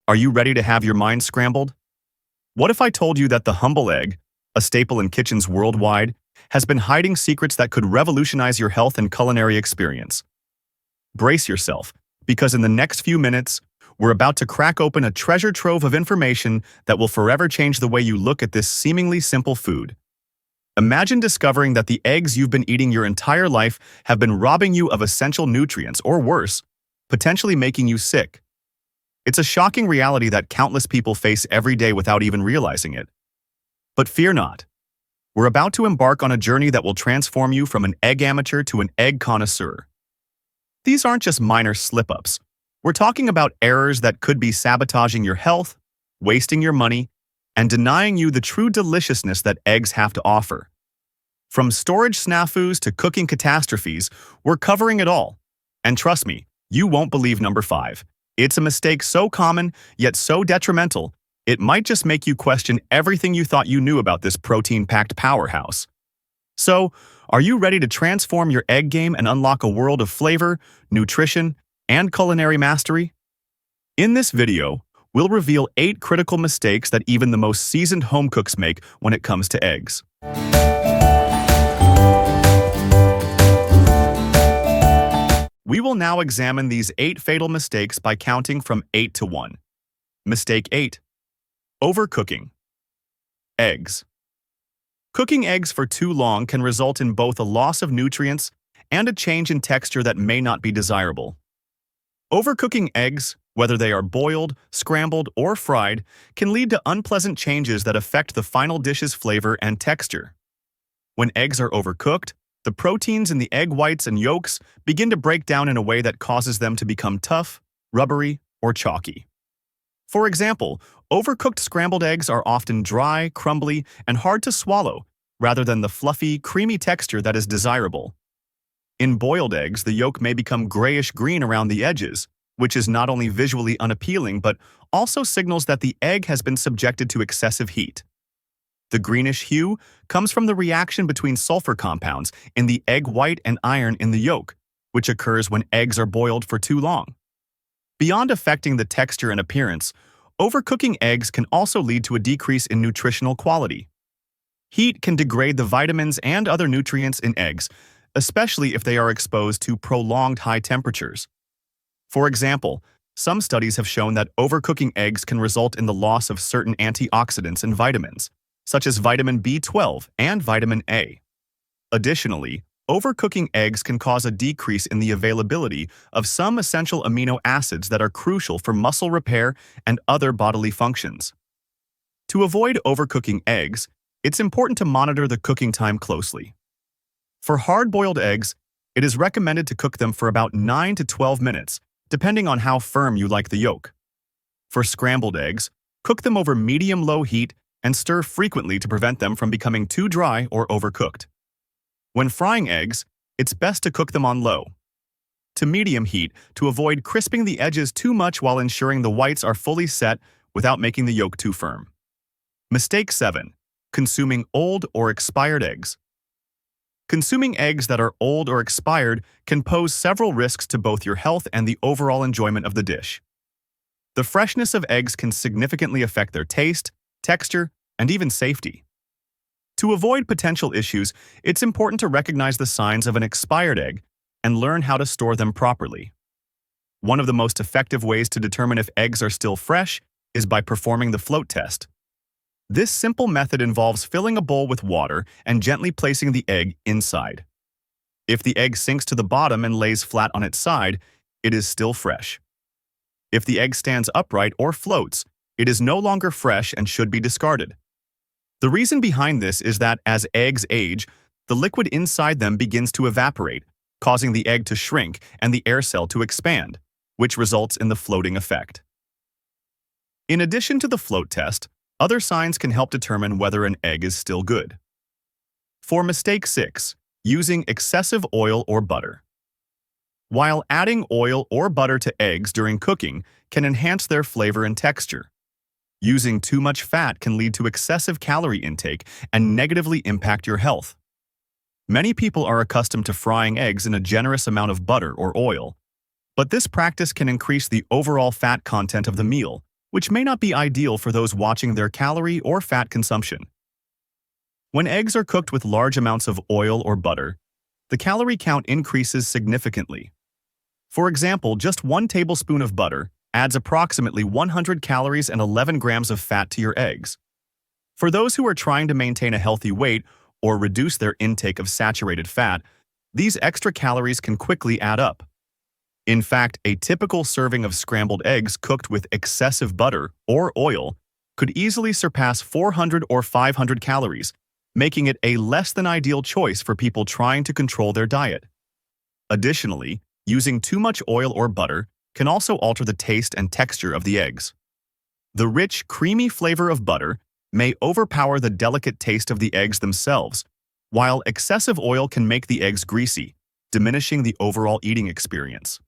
Are you ready to have your mind scrambled? What if I told you that the humble egg, a staple in kitchens worldwide, has been hiding secrets that could revolutionize your health and culinary experience? Brace yourself, because in the next few minutes, we're about to crack open a treasure trove of information that will forever change the way you look at this seemingly simple food. Imagine discovering that the eggs you've been eating your entire life have been robbing you of essential nutrients, or worse, potentially making you sick. It's a shocking reality that countless people face every day without even realizing it. But fear not. We're about to embark on a journey that will transform you from an egg amateur to an egg connoisseur. These aren't just minor slip-ups. We're talking about errors that could be sabotaging your health, wasting your money, and denying you the true deliciousness that eggs have to offer. From storage snafus to cooking catastrophes, we're covering it all. And trust me, you won't believe number 5. It's a mistake so common, yet so detrimental, it might just make you question everything you thought you knew about this protein-packed powerhouse. So, are you ready to transform your egg game and unlock a world of flavor, nutrition, and culinary mastery? In this video, we'll reveal 8 critical mistakes that even the most seasoned home cooks make when it comes to eggs. We will now examine these 8 fatal mistakes by counting from 8 to 1. Mistake 8. Overcooking. Eggs. Cooking eggs for too long can result in both a loss of nutrients and a change in texture that may not be desirable. Overcooking eggs, whether they are boiled, scrambled, or fried, can lead to unpleasant changes that affect the final dish's flavor and texture. When eggs are overcooked, the proteins in the egg whites and yolks begin to break down in a way that causes them to become tough, rubbery, or chalky. For example, overcooked scrambled eggs are often dry, crumbly, and hard to swallow, rather than the fluffy, creamy texture that is desirable. In boiled eggs, the yolk may become grayish-green around the edges, which is not only visually unappealing but also signals that the egg has been subjected to excessive heat. The greenish hue comes from the reaction between sulfur compounds in the egg white and iron in the yolk, which occurs when eggs are boiled for too long. Beyond affecting the texture and appearance, overcooking eggs can also lead to a decrease in nutritional quality. Heat can degrade the vitamins and other nutrients in eggs, especially if they are exposed to prolonged high temperatures. For example, some studies have shown that overcooking eggs can result in the loss of certain antioxidants and vitamins, such as vitamin B12 and vitamin A. Additionally, overcooking eggs can cause a decrease in the availability of some essential amino acids that are crucial for muscle repair and other bodily functions. To avoid overcooking eggs, it's important to monitor the cooking time closely. For hard-boiled eggs, it is recommended to cook them for about 9 to 12 minutes, depending on how firm you like the yolk. For scrambled eggs, cook them over medium-low heat and stir frequently to prevent them from becoming too dry or overcooked. When frying eggs, it's best to cook them on low to medium heat to avoid crisping the edges too much while ensuring the whites are fully set without making the yolk too firm. Mistake 7. Consuming old or expired eggs. Consuming eggs that are old or expired can pose several risks to both your health and the overall enjoyment of the dish. The freshness of eggs can significantly affect their taste, texture, and even safety. To avoid potential issues, it's important to recognize the signs of an expired egg and learn how to store them properly. One of the most effective ways to determine if eggs are still fresh is by performing the float test. This simple method involves filling a bowl with water and gently placing the egg inside. If the egg sinks to the bottom and lays flat on its side, it is still fresh. If the egg stands upright or floats, it is no longer fresh and should be discarded. The reason behind this is that as eggs age, the liquid inside them begins to evaporate, causing the egg to shrink and the air cell to expand, which results in the floating effect. In addition to the float test, other signs can help determine whether an egg is still good. For mistake 6, using excessive oil or butter. While adding oil or butter to eggs during cooking can enhance their flavor and texture, using too much fat can lead to excessive calorie intake and negatively impact your health. Many people are accustomed to frying eggs in a generous amount of butter or oil, but this practice can increase the overall fat content of the meal, which may not be ideal for those watching their calorie or fat consumption. When eggs are cooked with large amounts of oil or butter, the calorie count increases significantly. For example, just 1 tablespoon of butter adds approximately 100 calories and 11 grams of fat to your eggs. For those who are trying to maintain a healthy weight or reduce their intake of saturated fat, these extra calories can quickly add up. In fact, a typical serving of scrambled eggs cooked with excessive butter or oil could easily surpass 400 or 500 calories, making it a less than ideal choice for people trying to control their diet. Additionally, using too much oil or butter can also alter the taste and texture of the eggs. The rich, creamy flavor of butter may overpower the delicate taste of the eggs themselves, while excessive oil can make the eggs greasy, diminishing the overall eating experience.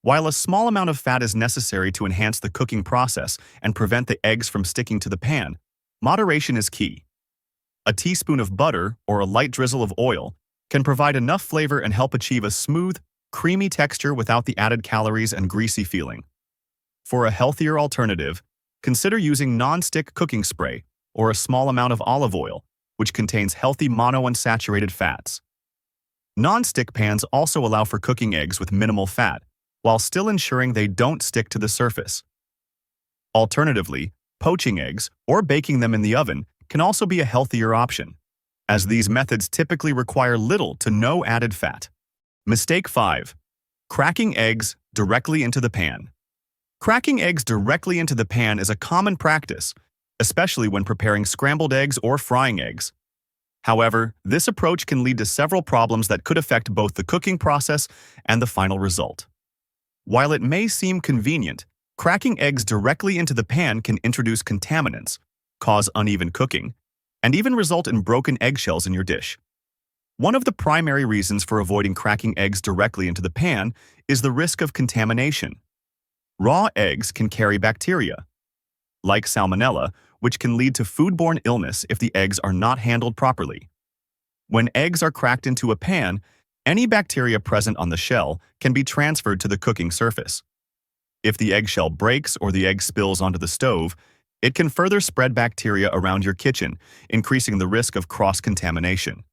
While a small amount of fat is necessary to enhance the cooking process and prevent the eggs from sticking to the pan, moderation is key. A teaspoon of butter or a light drizzle of oil can provide enough flavor and help achieve a smooth, creamy texture without the added calories and greasy feeling. For a healthier alternative, consider using non-stick cooking spray or a small amount of olive oil, which contains healthy monounsaturated fats. Non-stick pans also allow for cooking eggs with minimal fat, while still ensuring they don't stick to the surface. Alternatively, poaching eggs or baking them in the oven can also be a healthier option, as these methods typically require little to no added fat. Mistake 5. Cracking eggs directly into the pan. Cracking eggs directly into the pan is a common practice, especially when preparing scrambled eggs or frying eggs. However, this approach can lead to several problems that could affect both the cooking process and the final result. While it may seem convenient, cracking eggs directly into the pan can introduce contaminants, cause uneven cooking, and even result in broken eggshells in your dish. One of the primary reasons for avoiding cracking eggs directly into the pan is the risk of contamination. Raw eggs can carry bacteria, like salmonella, which can lead to foodborne illness if the eggs are not handled properly. When eggs are cracked into a pan, any bacteria present on the shell can be transferred to the cooking surface. If the eggshell breaks or the egg spills onto the stove, it can further spread bacteria around your kitchen, increasing the risk of cross-contamination.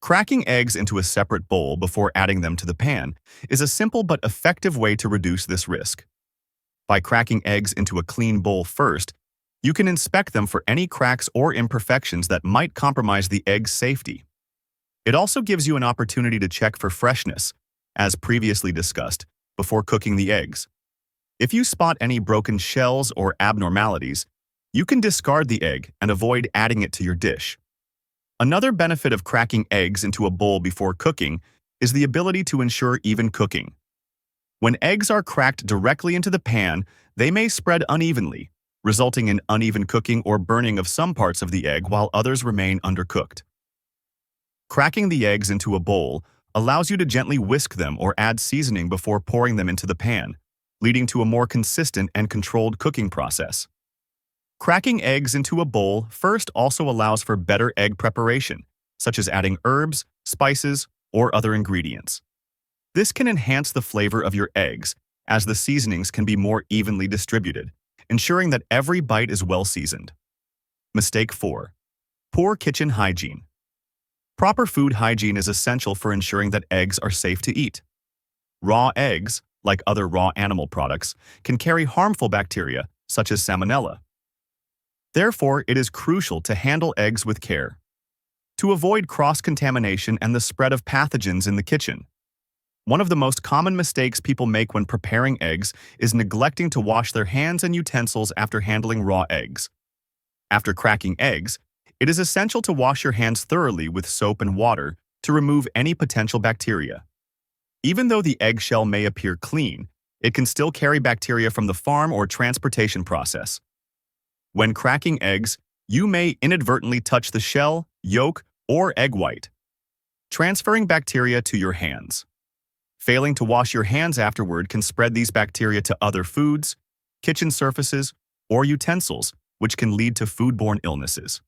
Cracking eggs into a separate bowl before adding them to the pan is a simple but effective way to reduce this risk. By cracking eggs into a clean bowl first, you can inspect them for any cracks or imperfections that might compromise the egg's safety. It also gives you an opportunity to check for freshness, as previously discussed, before cooking the eggs. If you spot any broken shells or abnormalities, you can discard the egg and avoid adding it to your dish. Another benefit of cracking eggs into a bowl before cooking is the ability to ensure even cooking. When eggs are cracked directly into the pan, they may spread unevenly, resulting in uneven cooking or burning of some parts of the egg while others remain undercooked. Cracking the eggs into a bowl allows you to gently whisk them or add seasoning before pouring them into the pan, leading to a more consistent and controlled cooking process. Cracking eggs into a bowl first also allows for better egg preparation, such as adding herbs, spices, or other ingredients. This can enhance the flavor of your eggs, as the seasonings can be more evenly distributed, ensuring that every bite is well seasoned. Mistake 4. Poor kitchen hygiene. Proper food hygiene is essential for ensuring that eggs are safe to eat. Raw eggs, like other raw animal products, can carry harmful bacteria, such as salmonella. Therefore, it is crucial to handle eggs with care, to avoid cross-contamination and the spread of pathogens in the kitchen. One of the most common mistakes people make when preparing eggs is neglecting to wash their hands and utensils after handling raw eggs. After cracking eggs, it is essential to wash your hands thoroughly with soap and water to remove any potential bacteria. Even though the eggshell may appear clean, it can still carry bacteria from the farm or transportation process. When cracking eggs, you may inadvertently touch the shell, yolk, or egg white, transferring bacteria to your hands. Failing to wash your hands afterward can spread these bacteria to other foods, kitchen surfaces, or utensils, which can lead to foodborne illnesses.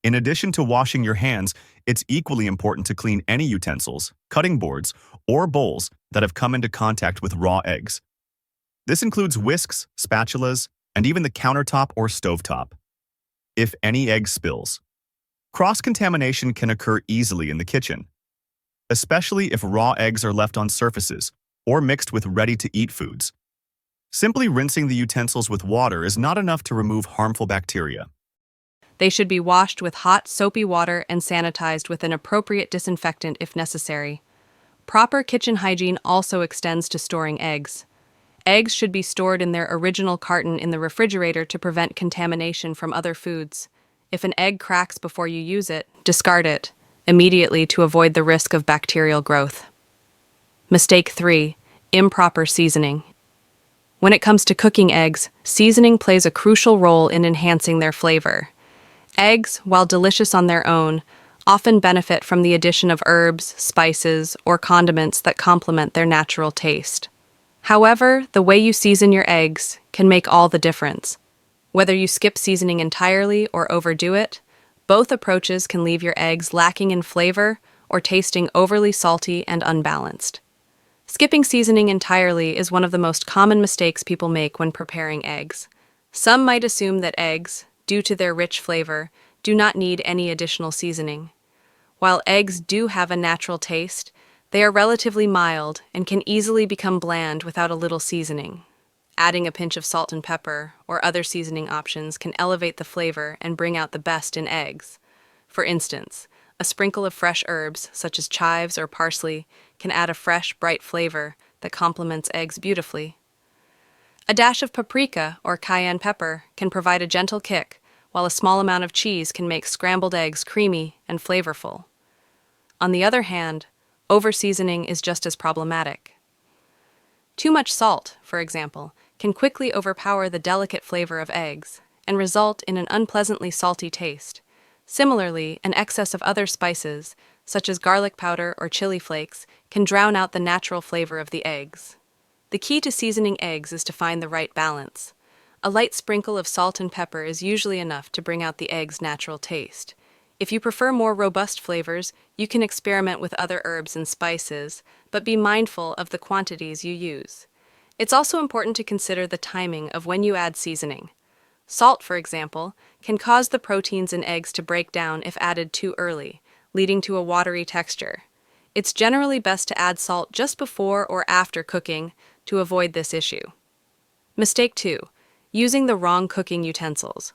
In addition to washing your hands, it's equally important to clean any utensils, cutting boards, or bowls that have come into contact with raw eggs. This includes whisks, spatulas, and even the countertop or stovetop. If any egg spills, cross-contamination can occur easily in the kitchen, especially if raw eggs are left on surfaces or mixed with ready-to-eat foods. Simply rinsing the utensils with water is not enough to remove harmful bacteria. They should be washed with hot, soapy water and sanitized with an appropriate disinfectant if necessary. Proper kitchen hygiene also extends to storing eggs. Eggs should be stored in their original carton in the refrigerator to prevent contamination from other foods. If an egg cracks before you use it, discard it immediately to avoid the risk of bacterial growth. Mistake 3. Improper seasoning. When it comes to cooking eggs, seasoning plays a crucial role in enhancing their flavor. Eggs, while delicious on their own, often benefit from the addition of herbs, spices, or condiments that complement their natural taste. However, the way you season your eggs can make all the difference. Whether you skip seasoning entirely or overdo it, both approaches can leave your eggs lacking in flavor or tasting overly salty and unbalanced. Skipping seasoning entirely is one of the most common mistakes people make when preparing eggs. Some might assume that eggs, due to their rich flavor, do not need any additional seasoning. While eggs do have a natural taste, they are relatively mild and can easily become bland without a little seasoning. Adding a pinch of salt and pepper or other seasoning options can elevate the flavor and bring out the best in eggs. For instance, a sprinkle of fresh herbs, such as chives or parsley, can add a fresh, bright flavor that complements eggs beautifully. A dash of paprika or cayenne pepper can provide a gentle kick, while a small amount of cheese can make scrambled eggs creamy and flavorful. On the other hand, over-seasoning is just as problematic. Too much salt, for example, can quickly overpower the delicate flavor of eggs and result in an unpleasantly salty taste. Similarly, an excess of other spices, such as garlic powder or chili flakes, can drown out the natural flavor of the eggs. The key to seasoning eggs is to find the right balance. A light sprinkle of salt and pepper is usually enough to bring out the egg's natural taste. If you prefer more robust flavors, you can experiment with other herbs and spices, but be mindful of the quantities you use. It's also important to consider the timing of when you add seasoning. Salt, for example, can cause the proteins in eggs to break down if added too early, leading to a watery texture. It's generally best to add salt just before or after cooking to avoid this issue. Mistake 2. Using the wrong cooking utensils.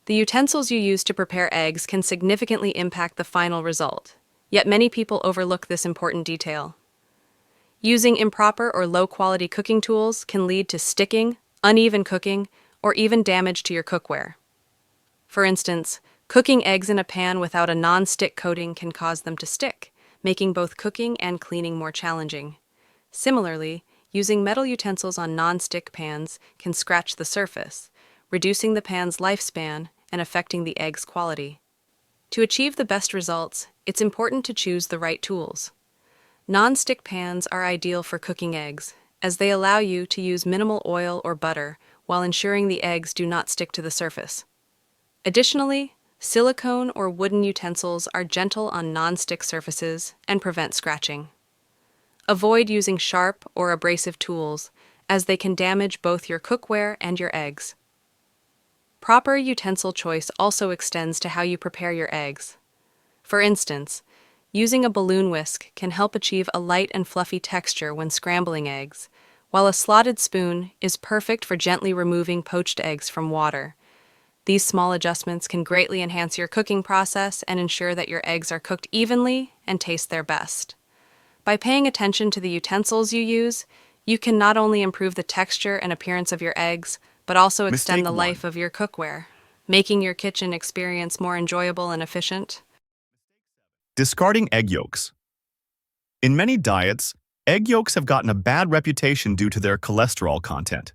The utensils you use to prepare eggs can significantly impact the final result, yet many people overlook this important detail. Using improper or low-quality cooking tools can lead to sticking, uneven cooking, or even damage to your cookware. For instance, cooking eggs in a pan without a non-stick coating can cause them to stick, making both cooking and cleaning more challenging. Similarly, using metal utensils on non-stick pans can scratch the surface, reducing the pan's lifespan and affecting the egg's quality. To achieve the best results, it's important to choose the right tools. Non-stick pans are ideal for cooking eggs, as they allow you to use minimal oil or butter while ensuring the eggs do not stick to the surface. Additionally, silicone or wooden utensils are gentle on non-stick surfaces and prevent scratching. Avoid using sharp or abrasive tools, as they can damage both your cookware and your eggs. Proper utensil choice also extends to how you prepare your eggs. For instance, using a balloon whisk can help achieve a light and fluffy texture when scrambling eggs, while a slotted spoon is perfect for gently removing poached eggs from water. These small adjustments can greatly enhance your cooking process and ensure that your eggs are cooked evenly and taste their best. By paying attention to the utensils you use, you can not only improve the texture and appearance of your eggs, but also extend the life of your cookware, making your kitchen experience more enjoyable and efficient. Discarding egg yolks. In many diets, egg yolks have gotten a bad reputation due to their cholesterol content.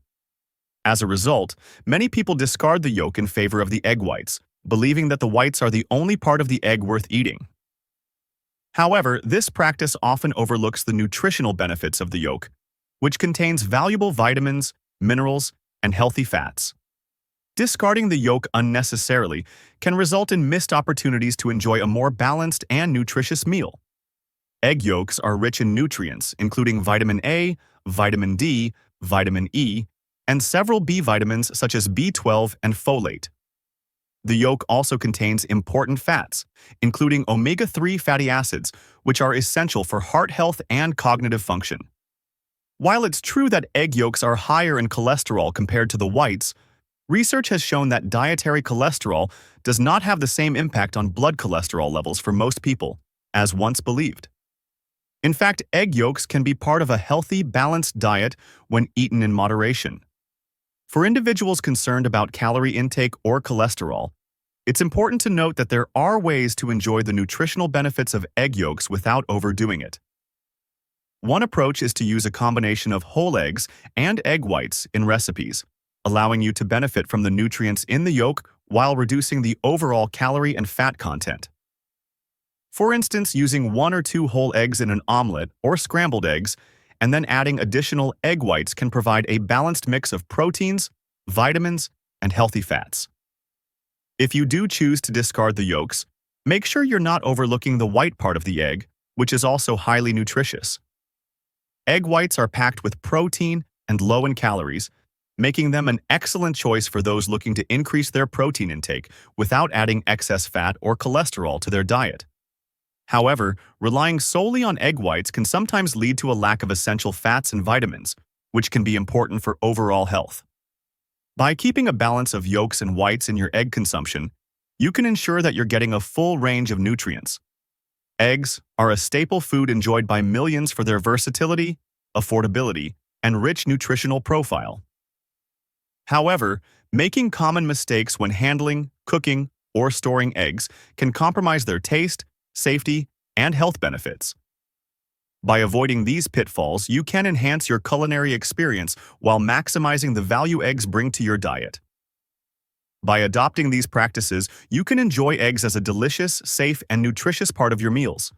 As a result, many people discard the yolk in favor of the egg whites, believing that the whites are the only part of the egg worth eating. However, this practice often overlooks the nutritional benefits of the yolk, which contains valuable vitamins, minerals, and healthy fats. Discarding the yolk unnecessarily can result in missed opportunities to enjoy a more balanced and nutritious meal. Egg yolks are rich in nutrients, including vitamin A, vitamin D, vitamin E, and several B vitamins such as B12 and folate. The yolk also contains important fats, including omega-3 fatty acids, which are essential for heart health and cognitive function. While it's true that egg yolks are higher in cholesterol compared to the whites, research has shown that dietary cholesterol does not have the same impact on blood cholesterol levels for most people, as once believed. In fact, egg yolks can be part of a healthy, balanced diet when eaten in moderation. For individuals concerned about calorie intake or cholesterol, it's important to note that there are ways to enjoy the nutritional benefits of egg yolks without overdoing it. One approach is to use a combination of whole eggs and egg whites in recipes, allowing you to benefit from the nutrients in the yolk while reducing the overall calorie and fat content. For instance, using 1 or 2 whole eggs in an omelet or scrambled eggs, and then adding additional egg whites can provide a balanced mix of proteins, vitamins, and healthy fats. If you do choose to discard the yolks, make sure you're not overlooking the white part of the egg, which is also highly nutritious. Egg whites are packed with protein and low in calories, making them an excellent choice for those looking to increase their protein intake without adding excess fat or cholesterol to their diet. However, relying solely on egg whites can sometimes lead to a lack of essential fats and vitamins, which can be important for overall health. By keeping a balance of yolks and whites in your egg consumption, you can ensure that you're getting a full range of nutrients. Eggs are a staple food enjoyed by millions for their versatility, affordability, and rich nutritional profile. However, making common mistakes when handling, cooking, or storing eggs can compromise their taste, safety, and health benefits. By avoiding these pitfalls, you can enhance your culinary experience while maximizing the value eggs bring to your diet. By adopting these practices, you can enjoy eggs as a delicious, safe, and nutritious part of your meals.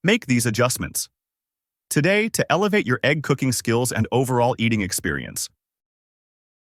Make these adjustments today to elevate your egg cooking skills and overall eating experience.